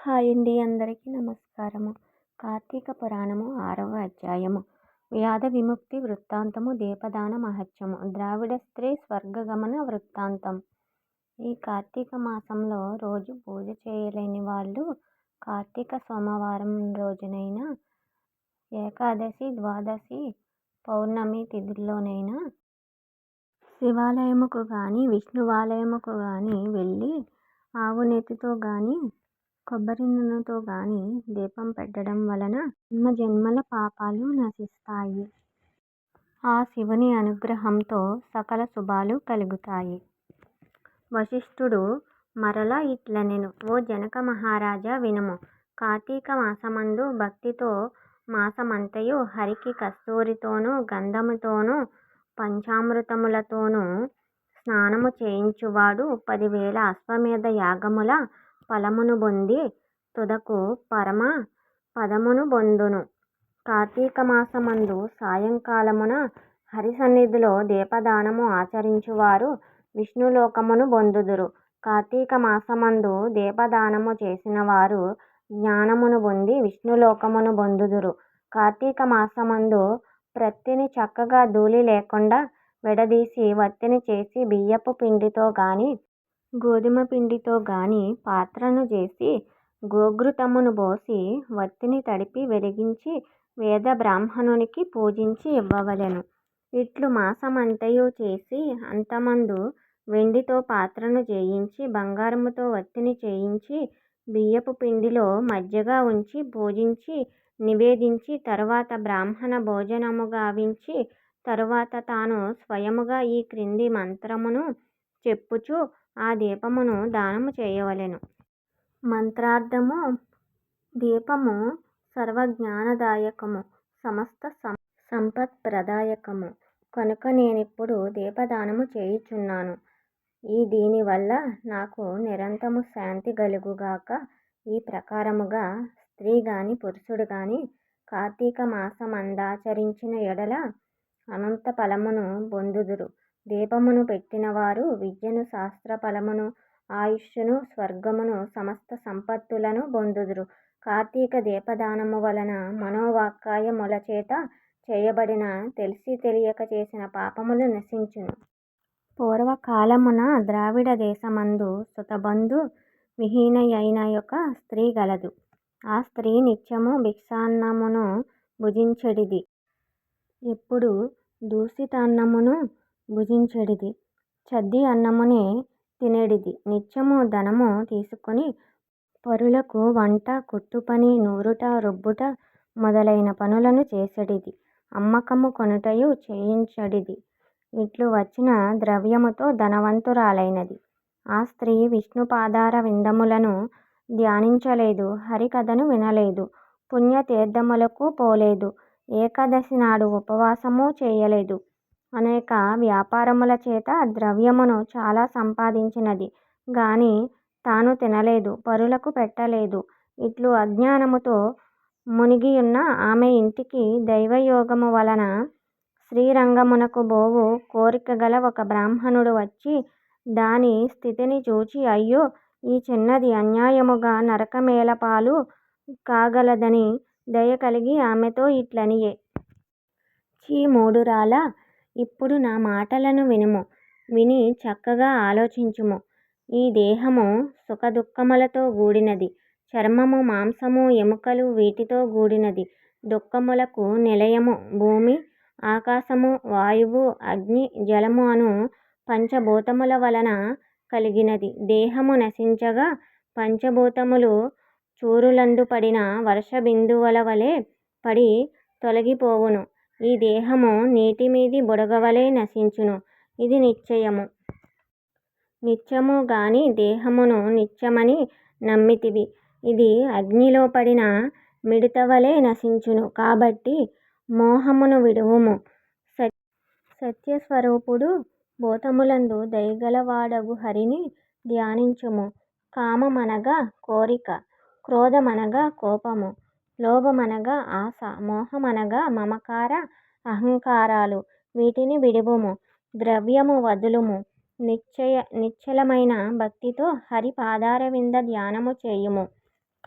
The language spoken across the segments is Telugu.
హాయ్ అండి, అందరికీ నమస్కారము. కార్తీక పురాణము 6వ అధ్యాయము. వ్యాధ విముక్తి వృత్తాంతము. దీపదాన మహత్యము. ద్రావిడ స్త్రీ స్వర్గగమన వృత్తాంతం. ఈ కార్తీక మాసంలో రోజు పూజ చేయలేని వాళ్ళు కార్తీక సోమవారం రోజునైనా, ఏకాదశి, ద్వాదశి, పౌర్ణమి తిథుల్లోనైనా శివాలయముకు కానీ విష్ణువాలయముకు కానీ వెళ్ళి ఆవు నెత్తితో కానీ కొబ్బరి నూనెతో కానీ దీపం పెట్టడం వలన జన్మజన్మల పాపాలు నశిస్తాయి. ఆ శివుని అనుగ్రహంతో సకల శుభాలు కలుగుతాయి. వశిష్ఠుడు మరలా ఇట్లనెను: ఓ జనక మహారాజా వినుము. కార్తీక మాసమందు భక్తితో మాసమంతయు హరికి కస్తూరితోనూ గంధముతోనూ పంచామృతములతోనూ స్నానము చేయించువాడు 10,000 అశ్వమేధ యాగముల ఫలమును పొంది తుదకు పరమ పదమును పొందును. కార్తీక మాసమందు సాయంకాలమున హరి సన్నిధిలో దీపదానము ఆచరించువారు విష్ణులోకమును పొందుదురు. కార్తీక మాసమందు దీపదానము చేసిన వారు జ్ఞానమును పొంది విష్ణులోకమును పొందుదురు. కార్తీక మాసమందు ప్రత్తిని చక్కగా ధూళి లేకుండా విడదీసి వత్తిని చేసి బియ్యపు పిండితో గాని గోధుమ పిండితో గాని పాత్రను చేసి గోఘృతమును పోసి వత్తిని తడిపి వెలిగించి వేద బ్రాహ్మణునికి పూజించి ఇవ్వవలెను. ఇట్లు మాసమంతయు చేసి అంతమందు వెండితో పాత్రను చేయించి బంగారముతో వత్తిని చేయించి బియ్యపు పిండిలో మజ్జిగ ఉంచి పూజించి నివేదించి తరువాత బ్రాహ్మణ భోజనము గావించి తరువాత తాను స్వయముగా ఈ క్రింది మంత్రమును చెప్పుచు ఆ దీపమును దానము చేయవలెను. మంత్రార్థము: దీపము సర్వజ్ఞానదాయకము, సమస్త సంపత్ప్రదాయకము కనుక నేనిప్పుడు దీపదానము చేయుచున్నాను. ఈ దీనివల్ల నాకు నిరంతరము శాంతి కలుగుగాక. ఈ ప్రకారముగా స్త్రీ గాని పురుషుడు గాని కార్తీక మాసమందాచరించిన ఎడల అనంత ఫలమును పొందుదురు. దీపమును పెట్టినవారు విద్యను, శాస్త్ర ఫలమును, ఆయుష్షును, స్వర్గమును, సమస్త సంపత్తులను పొందుదురు. కార్తీక దీపదానము వలన మనోవాక్కాయముల చేత చేయబడిన తెలిసి తెలియక చేసిన పాపములు నశించును. పూర్వకాలమున ద్రావిడ దేశమందు సుతబంధు విహీనయైన ఒక స్త్రీ గలదు. ఆ స్త్రీ నిత్యము భిక్షాన్నమును భుజించెడిది. ఎప్పుడు దూషితాన్నమును భుజించెడిది. చద్ది అన్నమునే తినెడిది. నిత్యము ధనము తీసుకొని పరులకు వంట, కుట్టుపని, నూరుట, రుబ్బుట మొదలైన పనులను చేసెడిది. అమ్మకము కొనుటయు చేయించెడిది. ఇట్లు వచ్చిన ద్రవ్యముతో ధనవంతురాలైనది. ఆ స్త్రీ విష్ణు పాదార విందములను ధ్యానించలేదు, హరికథను వినలేదు, పుణ్యతీర్థములకు పోలేదు, ఏకాదశి నాడు ఉపవాసము చేయలేదు. అనేక వ్యాపారముల చేత ద్రవ్యమును చాలా సంపాదించినది గాని తాను తినలేదు, పరులకు పెట్టలేదు. ఇట్లు అజ్ఞానముతో మునిగియున్న ఆమె ఇంటికి దైవయోగము వలన శ్రీరంగమునకు బోవు కోరికగల ఒక బ్రాహ్మణుడు వచ్చి దాని స్థితిని చూచి, అయ్యో, ఈ చిన్నది అన్యాయముగా నరకమేలపాలు కాగలదని దయ కలిగి ఆమెతో ఇట్లనియే: ఛీ మూఢురాలా, ఇప్పుడు నా మాటలను వినుము. విని చక్కగా ఆలోచించుము. ఈ దేహము సుఖదుఃఖములతో కూడినది. చర్మము, మాంసము, ఎముకలు వీటితో కూడినది. దుఃఖములకు నిలయము భూమి, ఆకాశము, వాయువు, అగ్ని, జలము అను పంచభూతముల వలన కలిగినది. దేహము నశించగా పంచభూతములు చూరులందు పడిన వర్షబిందువుల వలె పడి తొలగిపోవును. ఈ దేహము నీటిమీది బుడగవలె నశించును. ఇది నిశ్చయము. నిత్యము గాని దేహమును నిత్యమని నమ్మితివి. ఇది అగ్నిలో పడిన మిడతవలె నశించును. కాబట్టి మోహమును విడువుము. సత్యస్వరూపుడు భూతములందు దయగలవాడగు హరిని ధ్యానించుము. కామమనగా కోరిక, క్రోధమనగా కోపము, లోభమనగా ఆశ, మోహమనగా మమకార అహంకారాలు వీటిని విడువుము. ద్రవ్యము వదులుము. నిశ్చలమైన భక్తితో హరి పాదారవింద ధ్యానము చేయుము.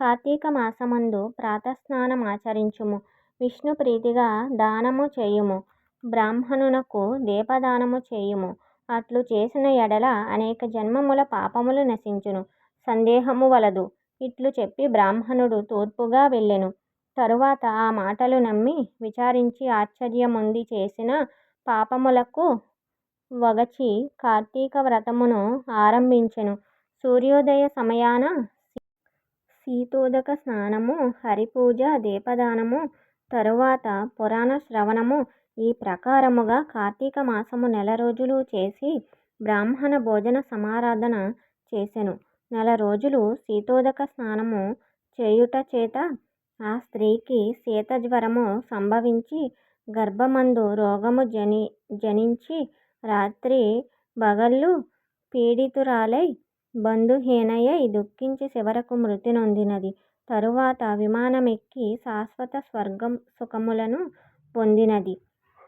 కార్తీక మాసమందు ప్రాతస్నానమాచరించుము. విష్ణు ప్రీతిగా దానము చేయుము. బ్రాహ్మణునకు దీపదానము చేయుము. అట్లు చేసిన ఎడల అనేక జన్మముల పాపములు నశించును. సందేహము వలదు. ఇట్లు చెప్పి బ్రాహ్మణుడు తూర్పుగా వెళ్ళెను. తరువాత ఆ మాటలు నమ్మి విచారించి ఆశ్చర్యమొంది చేసిన పాపములకు వగచి కార్తీక వ్రతమును ఆరంభించెను. సూర్యోదయ సమయాన శీతోదక స్నానము, హరిపూజ, దీపదానము, తరువాత పురాణ శ్రవణము ఈ ప్రకారముగా కార్తీక మాసము నెల రోజులు చేసి బ్రాహ్మణ భోజన సమారాధన చేసెను. నెల రోజులు శీతోదక స్నానము చేయుట చేత ఆ స్త్రీకి శీతజ్వరము సంభవించి గర్భమందు రోగము జనించి రాత్రి బగళ్ళు పీడితురాలై బంధుహీనయై దుఃఖించి చివరకు మృతి నొందినది. తరువాత విమానమెక్కి శాశ్వత స్వర్గం సుఖములను పొందినది.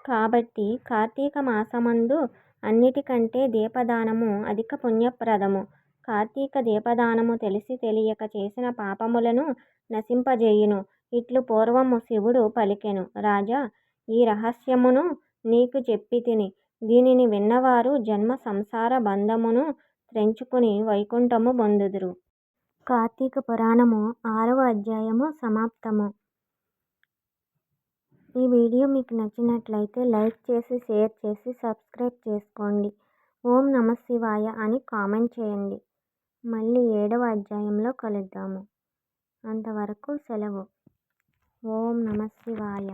కాబట్టి కార్తీక మాసమందు అన్నిటికంటే దీపదానము అధిక పుణ్యప్రదము. కార్తీక దీపదానము తెలిసి తెలియక చేసిన పాపములను నశింపజేయును. ఇట్లు పూర్వము శివుడు పలికెను. రాజా, ఈ రహస్యమును నీకు చెప్పితిని. దీనిని విన్నవారు జన్మ సంసార బంధమును త్రెంచుకుని వైకుంఠము పొందుదురు. కార్తీక పురాణము 6వ అధ్యాయము సమాప్తము. ఈ వీడియో మీకు నచ్చినట్లయితే లైక్ చేసి, షేర్ చేసి, సబ్స్క్రైబ్ చేసుకోండి. ఓం నమః శివాయ అని కామెంట్ చేయండి. మళ్ళీ 7వ అధ్యాయంలో కలుద్దాము. అంతవరకు సెలవు. ఓం నమః శివాయ.